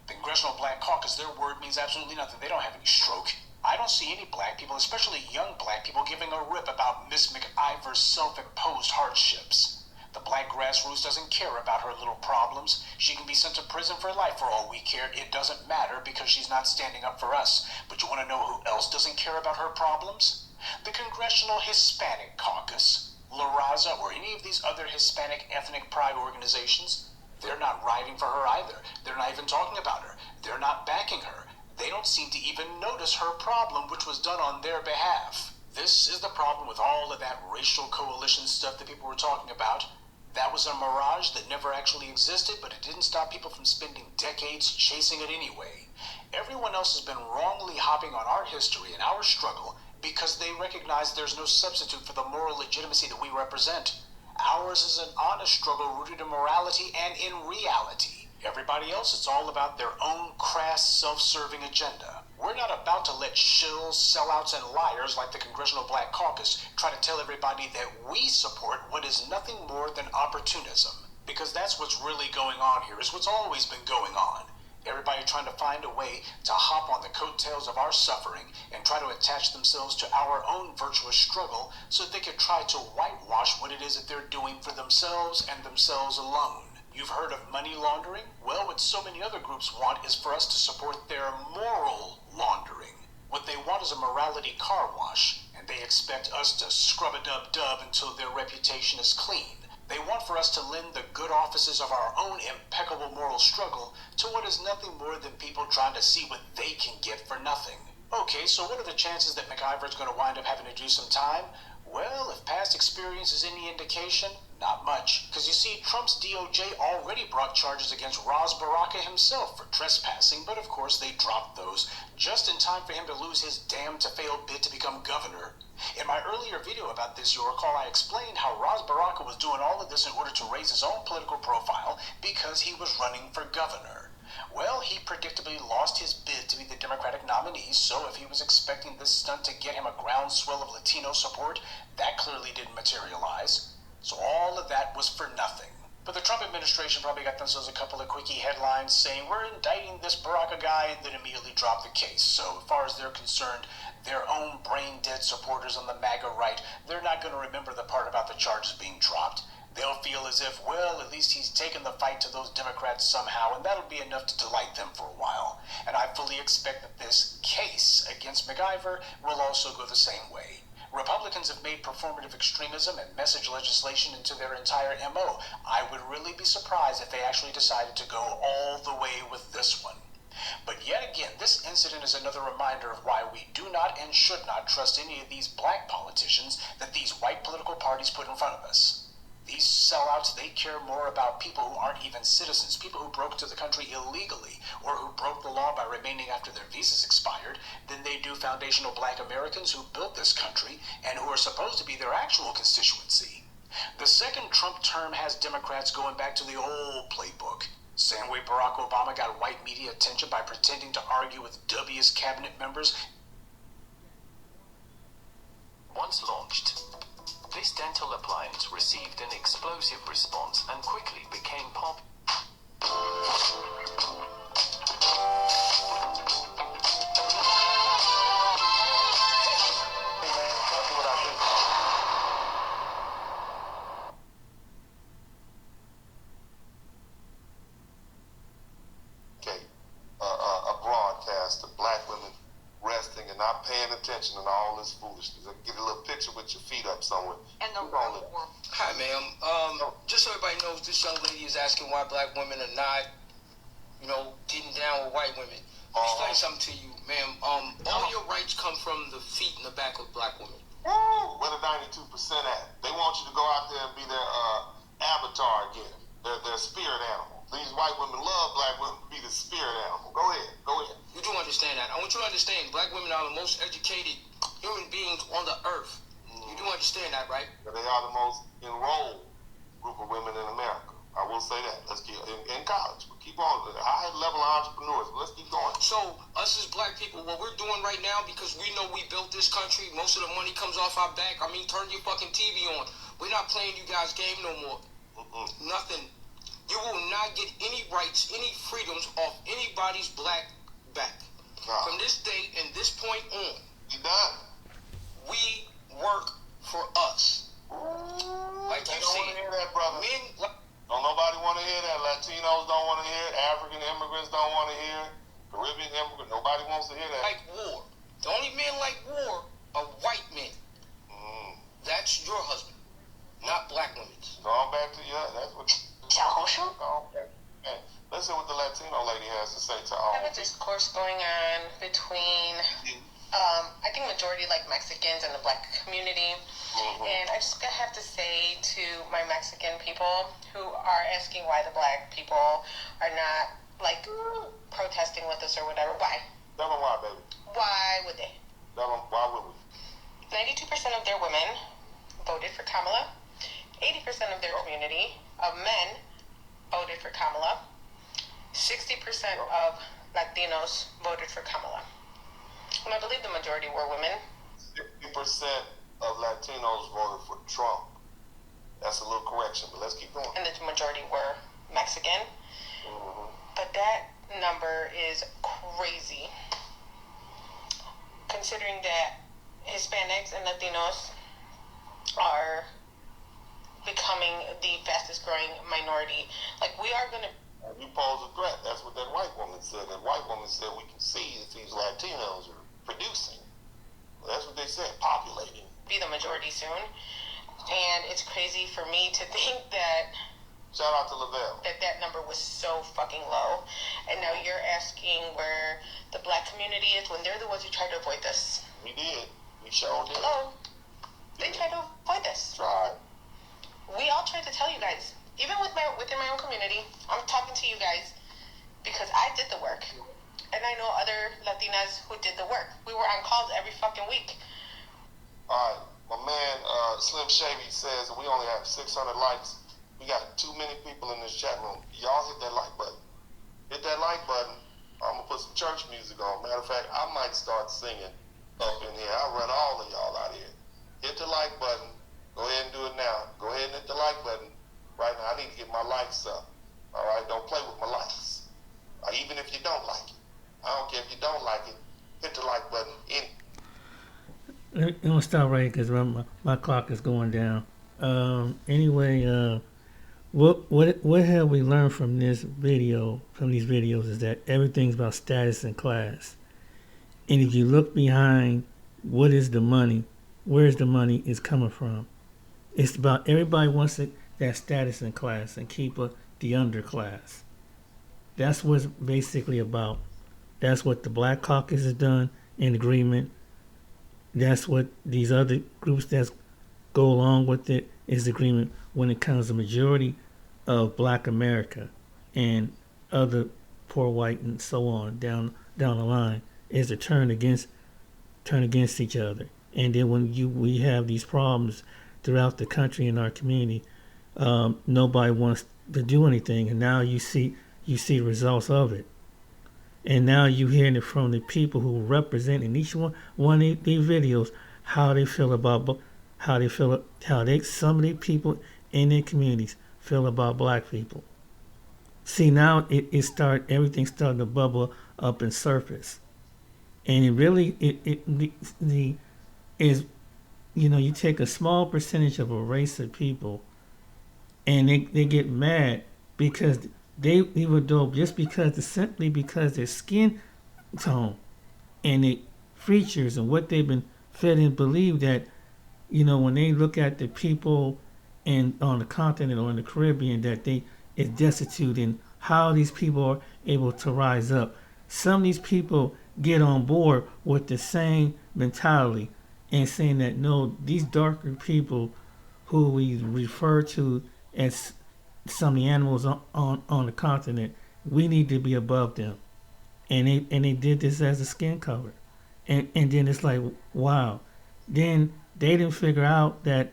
The Congressional Black Caucus, their word means absolutely nothing. They don't have any stroke. I don't see any black people, especially young black people, giving a rip about Miss McIver's self-imposed hardships. The black grassroots doesn't care about her little problems. She can be sent to prison for life for all we care. It doesn't matter because she's not standing up for us. But you want to know who else doesn't care about her problems? The Congressional Hispanic Caucus, La Raza, or any of these other Hispanic ethnic pride organizations. They're not riding for her either. They're not even talking about her. They're not backing her. They don't seem to even notice her problem, which was done on their behalf. This is the problem with all of that racial coalition stuff that people were talking about. That was a mirage that never actually existed, but it didn't stop people from spending decades chasing it anyway. Everyone else has been wrongly hopping on our history and our struggle because they recognize there's no substitute for the moral legitimacy that we represent. Ours is an honest struggle rooted in morality and in reality. Everybody else, it's all about their own crass, self-serving agenda. We're not about to let shills, sellouts, and liars like the Congressional Black Caucus try to tell everybody that we support what is nothing more than opportunism. Because that's what's really going on here, is what's always been going on. Everybody trying to find a way to hop on the coattails of our suffering and try to attach themselves to our own virtuous struggle so that they can try to whitewash what it is that they're doing for themselves and themselves alone. You've heard of money laundering? Well, what so many other groups want is for us to support their moral laundering. What they want is a morality car wash, and they expect us to scrub-a-dub-dub until their reputation is clean. They want for us to lend the good offices of our own impeccable moral struggle to what is nothing more than people trying to see what they can get for nothing. Okay, so what are the chances that MacIver is going to wind up having to do some time? Well, if past experience is any indication, not much. Because you see, Trump's DOJ already brought charges against Ras Baraka himself for trespassing, but of course they dropped those just in time for him to lose his damned-to-fail bid to become governor. In my earlier video about this, you'll recall I explained how Ras Baraka was doing all of this in order to raise his own political profile because he was running for governor. Well, he predictably lost his bid to be the Democratic nominee, so if he was expecting this stunt to get him a groundswell of Latino support, that clearly didn't materialize. So all of that was for nothing. But the Trump administration probably got themselves a couple of quickie headlines saying, we're indicting this Baraka guy, and then immediately dropped the case. So as far as they're concerned, their own brain-dead supporters on the MAGA right, they're not going to remember the part about the charges being dropped. They'll feel as if, well, at least he's taken the fight to those Democrats somehow, and that'll be enough to delight them for a while. And I fully expect that this case against MacIver will also go the same way. Republicans have made performative extremism and message legislation into their entire MO. I would really be surprised if they actually decided to go all the way with this one. But yet again, this incident is another reminder of why we do not and should not trust any of these black politicians that these white political parties put in front of us. These sellouts, they care more about people who aren't even citizens, people who broke into the country illegally or who broke the law by remaining after their visas expired, than they do foundational black Americans who built this country and who are supposed to be their actual constituency. The second Trump term has Democrats going back to the old playbook. Same way Barack Obama got white media attention by pretending to argue with dubious cabinet members. Once launched, this dental appliance received an explosive response and quickly became popular. A broadcast of black women resting and not paying attention and all this foolishness. Get a little picture with your feet up somewhere. And the Hi, ma'am. Just so everybody knows, this young lady is asking why black women are not, getting down with white women. Let me explain something to you, ma'am. All your rights come from the feet and the back of black women. Where the 92% at? They want you to go out there and be their avatar again, their spirit animal. These white women love black women to be the spirit animal. Go ahead. You do understand that. I want you to understand, black women are the most educated human beings on the earth. You do understand that, right? They are the most enrolled group of women in America. I will say that. Let's keep in college. But keep on. High-level entrepreneurs. But let's keep going. So, us as black people, what we're doing right now, because we know we built this country, most of the money comes off our back. I mean, turn your fucking TV on. We're not playing you guys' game no more. Nothing. You will not get any rights, any freedoms off anybody's black back. From this day and this point on, you done. We work for us. Like you don't want to hear that, brother. Don't nobody want to hear that. Latinos don't want to hear it. African immigrants don't want to hear it. Caribbean immigrants, nobody wants to hear that. Like war. The only men like war are white men. That's your husband, not black women's. Going back to that's what. 小红书. Listen what the Latino lady has to say to all. I have a discourse going on between, I think majority like Mexicans and the black community. And I just have to say to my Mexican people who are asking why the black people are not like protesting with us or whatever, why? Tell them why, baby. Why would they? Tell them why would we? 92% of their women voted for Kamala. 80% of their community of men voted for Kamala. 60% of Latinos voted for Kamala. And I believe the majority were women. 60% of Latinos voted for Trump. That's a little correction, but let's keep going. And the majority were Mexican. But that number is crazy. Considering that Hispanics and Latinos are becoming the fastest growing minority. Like, we are going to... You pose a threat. That's what that white woman said. That white woman said we can see that these Latinos are producing. Well, that's what they said, populating. Be the majority soon. And it's crazy for me to think that shout out to Lavelle, that number was so fucking low. And now you're asking where the black community is when they're the ones who tried to avoid this. We did. We sure did. Hello. They tried to avoid this. Right. We all tried to tell you guys, even within my own community. I'm talking to you guys because I did the work. And I know other Latinas who did the work. We were on calls every fucking week. All right. My man Slim Shady says that we only have 600 likes. We got too many people in this chat room. Y'all hit that like button. Hit that like button. I'm going to put some church music on. Matter of fact, I might start singing up in here. I'll run all of y'all out here. Hit the like button. Go ahead and do it now. Go ahead and hit the like button. Right now, I need to get my likes up. All right? Don't play with my likes. Even if you don't like it. I don't care if you don't like it. Hit the like button. I'm going to stop right because my clock is going down. Anyway, what have we learned from this video, from these videos, is that everything's about status and class. And if you look behind what is the money, where's the money is coming from, it's about everybody wants that status and class and keep the underclass. That's what it's basically about. That's what the Black Caucus has done in agreement. That's what these other groups that go along with it is agreement when it comes to majority of Black America and other poor white and so on down the line is to turn against each other. And then when we have these problems throughout the country and our community, nobody wants to do anything, and now you see the results of it. And now you're hearing it from the people who represent in each one of these videos how they feel about some of the people in their communities feel about black people. See, now everything starting to bubble up and surface, and it really is, you take a small percentage of a race of people, and they get mad because they were dope just simply because their skin tone and their features and what they've been fed and believe that, when they look at the people on the continent or in the Caribbean, that they is destitute, and how these people are able to rise up. Some of these people get on board with the same mentality and saying that no, these darker people who we refer to as some of the animals on the continent, we need to be above them, and they did this as a skin color, and then it's like, wow, then they didn't figure out that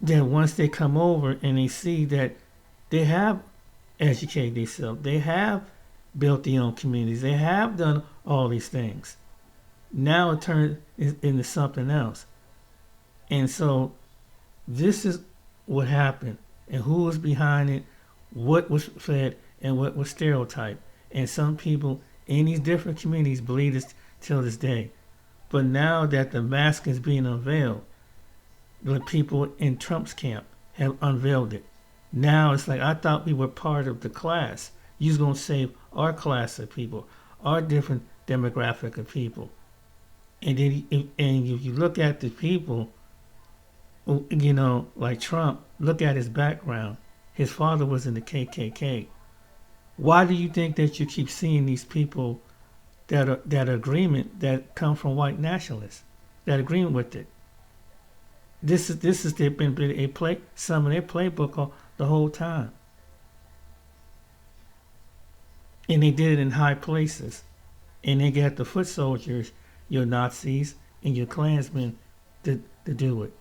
once they come over and they see that they have educated themselves, they have built their own communities, they have done all these things, now it turns into something else. And so this is what happened, and who was behind it, what was fed, and what was stereotyped. And some people in these different communities believe this till this day. But now that the mask is being unveiled, the people in Trump's camp have unveiled it. Now it's like, I thought we were part of the class. You was going to save our class of people, our different demographic of people. And then if you look at the people, like Trump, look at his background. His father was in the KKK. Why do you think that you keep seeing these people that agreement that come from white nationalists, that agreement with it? This is been some of their playbook the whole time, and they did it in high places, and they got the foot soldiers, your Nazis and your Klansmen, to do it.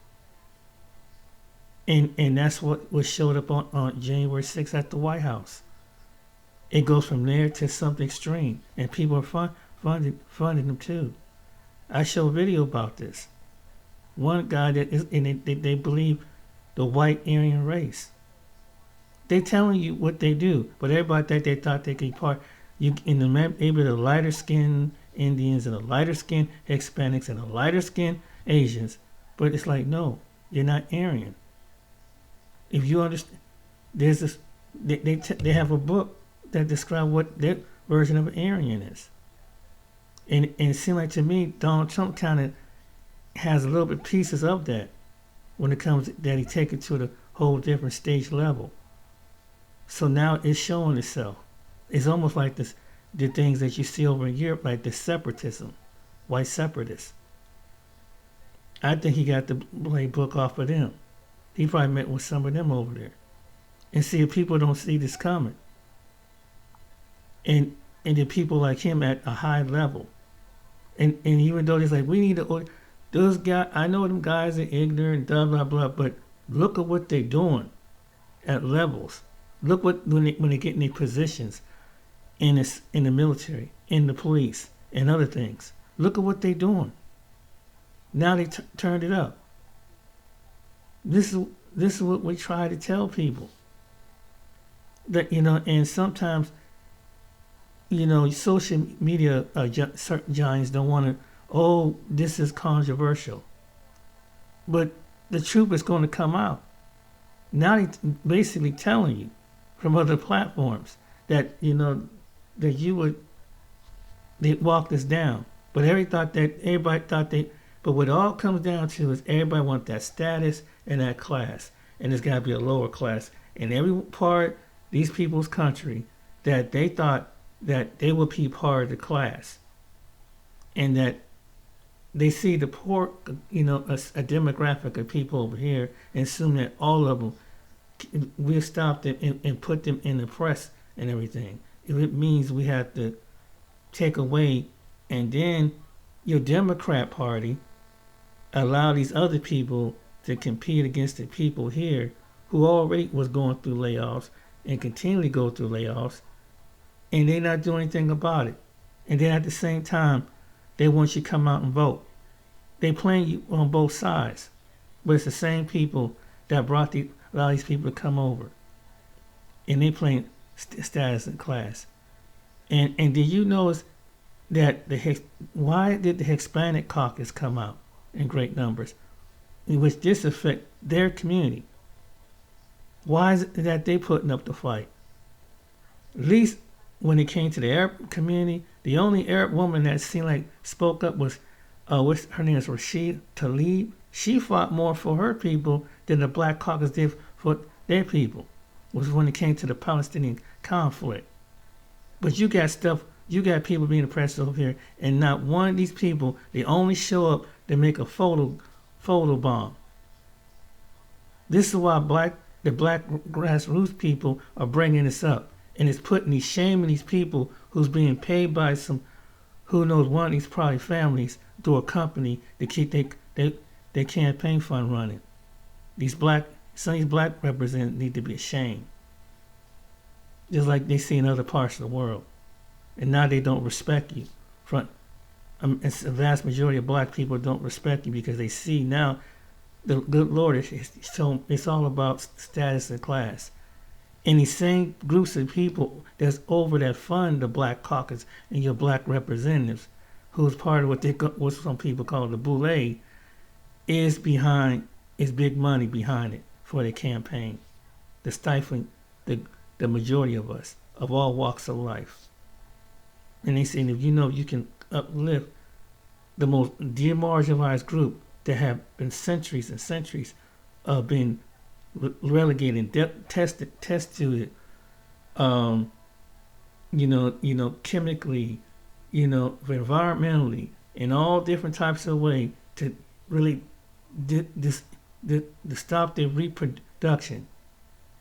And that's what showed up on January 6th at the White House. It goes from there to something extreme, and people are funding them too. I show a video about this. One guy they believe the white Aryan race. They telling you what they do, but everybody they thought they could be part. Maybe the lighter skinned Indians and the lighter skinned Hispanics and the lighter skinned Asians, but it's like, no, you're not Aryan. If you understand, there's this. They have a book that describes what their version of Aryan is, and it seemed like to me Donald Trump kind of has a little bit pieces of that when it comes that he take it to the whole different stage level. So now it's showing itself. It's almost like this, the things that you see over in Europe, like the separatism, white separatists. I think he got the playbook off of them. He probably met with some of them over there. And see, if people don't see this coming, and the people like him at a high level, and even though it's like, we need to, those guys, I know them guys are ignorant, blah, blah, blah, but look at what they're doing at levels. Look what, when they get in their positions in the military, in the police, and other things. Look at what they're doing. Now they turned it up. This is what we try to tell people. That, you know, and sometimes, you know, social media certain giants don't want to, oh, this is controversial. But the truth is going to come out. Now they're basically telling you from other platforms that, you know, that they walk this down. But everybody thought but what it all comes down to is everybody wants that status and that class. And there's got to be a lower class. In every part, these people's country, that they thought that they would be part of the class. And that they see the poor, you know, a demographic of people over here and assume that all of them, we'll stop them and put them in the press and everything. If it means we have to take away, and then your Democrat Party allow these other people to compete against the people here who already was going through layoffs and continually go through layoffs, and they're not doing anything about it. And then at the same time, they want you to come out and vote. They playing you on both sides, but it's the same people that allow these people to come over, and they playing status and class. And did you notice that why did the Hispanic caucus come out in great numbers, in which this affect their community? Why is it that they putting up the fight? At least when it came to the Arab community, the only Arab woman that seemed like spoke up was, her name is Rashid Tlaib. She fought more for her people than the Black Caucus did for their people. Was when it came to the Palestinian conflict. But you got people being oppressed over here, and not one of these people, they only show up to make a photo bomb. This is why the black grassroots people are bringing this up, and it's putting these shame in these people who's being paid by some, who knows, one of these probably families through a company to keep their campaign fund running. Some of these black representatives need to be ashamed, just like they see in other parts of the world. And now they don't respect you. It's a vast majority of black people don't respect you because they see now the good Lord it's all about status and class. And these same groups of people that's over that fund the Black Caucus and your black representatives, who's part of what some people call the boule, is big money behind it for their campaign. They're stifling the majority of us, of all walks of life. And they say, if you know you can uplift the most demarginalized group that have been centuries and centuries of being relegated, tested, chemically, environmentally, in all different types of ways to really to stop their reproduction.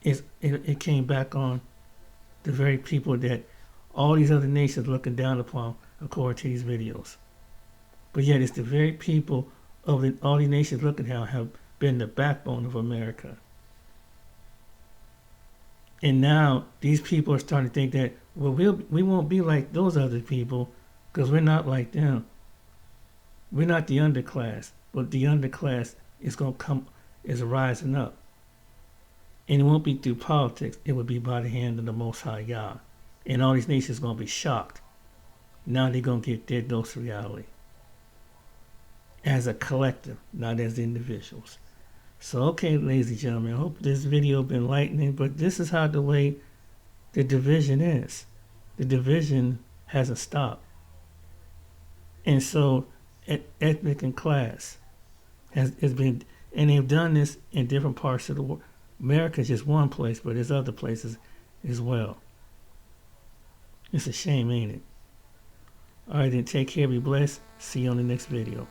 It came back on the very people that all these other nations looking down upon, according to these videos. But yet it's the very people of all these nations looking down have been the backbone of America. And now these people are starting to think that, well, we won't be like those other people because we're not like them. We're not the underclass, but the underclass is rising up. And it won't be through politics, it will be by the hand of the Most High Yah. And all these nations are going to be shocked. Now they're going to get their dose of reality. As a collective, not as individuals. So, okay, ladies and gentlemen, I hope this video been enlightening, but this is how the way the division is. The division hasn't stopped. And so, ethnic and class has been And they've done this in different parts of the world. America's just one place, but there's other places as well. It's a shame, ain't it? All right, then take care, be blessed. See you on the next video.